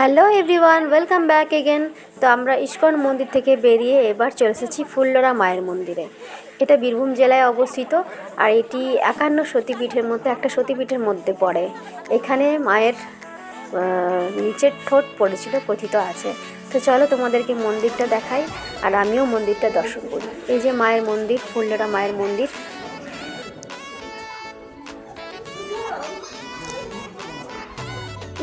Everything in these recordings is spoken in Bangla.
Hello everyone, welcome back again. তো আমরা ইস্কন মন্দির থেকে বেরিয়ে এবার চলে এসেছি ফুল্লরা মায়ের মন্দিরে। এটা বীরভূম জেলায় অবস্থিত আর এটি 51 সতীপীঠের মধ্যে একটা সতীপীঠের মধ্যে পড়ে। এখানে মায়ের নিচের ঠোঁট পড়েছিল কথিত আছে। তো চলো তোমাদেরকে মন্দিরটা দেখাই আর আমিও মন্দিরটা দর্শন করি। এই যে মায়ের মন্দির, ফুল্লরা মায়ের মন্দির।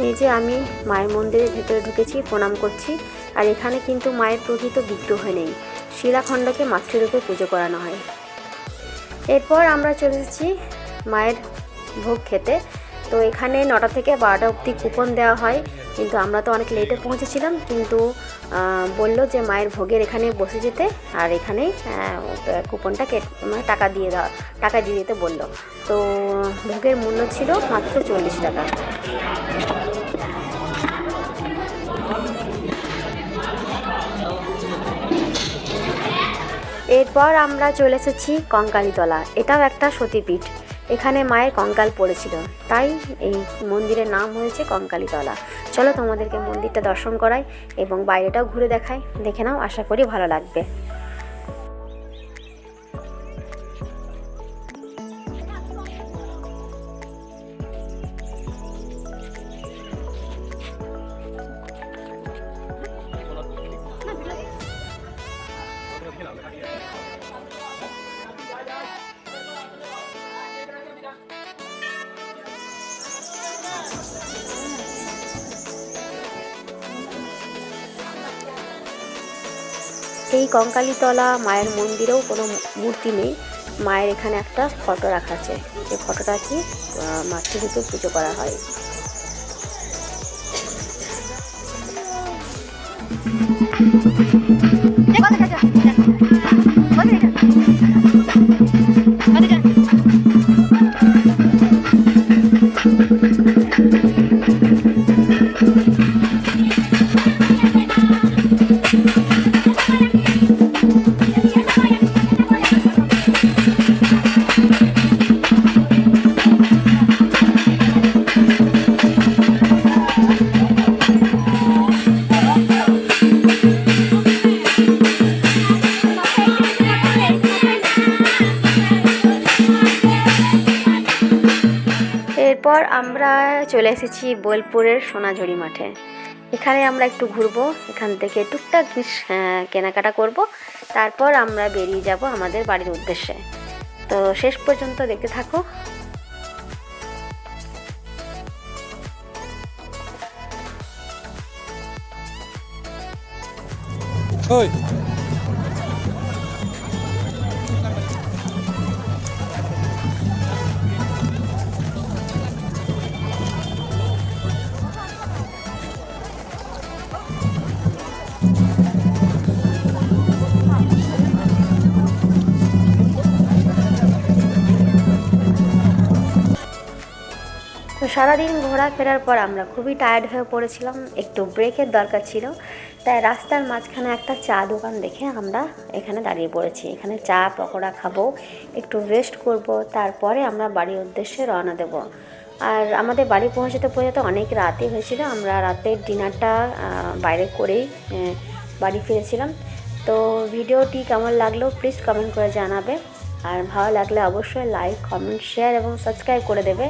এই যে আমি মায়ের মন্দিরের ভেতরে ঢুকেছি, প্রণাম করছি। আর এখানে কিন্তু মায়ের প্রকৃত বিগ্রহ নেই, শিলাখণ্ডকে মাতৃরূপে পুজো করানো হয়। এরপর আমরা চলে এসেছি মায়ের ভোগ খেতে। তো এখানে 9টা থেকে 12টা অবধি কুপন দেওয়া হয়, কিন্তু আমরা তো অনেক লেটে পৌঁছেছিলাম, কিন্তু বললো যে মায়ের ভোগের এখানে বসে যেতে আর এখানেই কুপনটা টাকা দিয়ে দিতে বললো। তো ভোগের মূল্য ছিল মাত্র 40 টাকা। এরপর আমরা চলে এসেছি কঙ্কালীতলা। এটাও একটা সতীপীঠ, এখানে মায়ের কঙ্কাল পড়েছিল, তাই এই মন্দিরের নাম হয়েছে কঙ্কালীতলা। চলো তোমাদেরকে মন্দিরটা দর্শন করাই এবং বাইরেটাও ঘুরে দেখাই, দেখে নাও, আশা করি ভালো লাগবে। এই কঙ্কালীতলা মায়ের মন্দিরেও কোনো মূর্তি নেই, মায়ের এখানে একটা ফটো রাখা আছে। এই ফটোটা কি মাতৃরূপে পুজো করা হয়। এরপর আমরা চলে এসেছি বোলপুরের সোনাঝুরি মাঠে। এখানে আমরা একটু ঘুরবো, এখান থেকে টুকটাক কেনাকাটা করব, তারপর আমরা বেরিয়ে যাব আমাদের বাড়ির উদ্দেশ্যে। তো শেষ পর্যন্ত দেখতে থাকো। তো সারাদিন ঘোরাফেরার পর আমরা খুবই টায়ার্ড হয়ে পড়েছিলাম, একটু ব্রেকের দরকার ছিল, তাই রাস্তার মাঝখানে একটা চা দোকান দেখে আমরা এখানে দাঁড়িয়ে পড়েছি। এখানে চা পকোড়া খাবো, একটু রেস্ট করব, তারপরে আমরা বাড়ির উদ্দেশ্যে রওনা দেব। আর আমাদের বাড়ি পৌঁছাতে অনেক রাতই হয়েছিল, আমরা রাতের ডিনারটা বাইরে করেই বাড়ি ফিরেছিলাম। তো ভিডিওটি কেমন লাগলো প্লিজ কমেন্ট করে জানাবে, আর ভালো লাগলে অবশ্যই লাইক, কমেন্ট, শেয়ার এবং সাবস্ক্রাইব করে দেবে।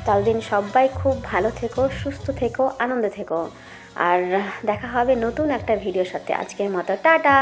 ততদিন সবাই খুব ভালো থেকো, সুস্থ থেকো, আনন্দে থেকো, আর দেখা হবে নতুন একটা ভিডিওর সাথে। আজকের মতো টাটা।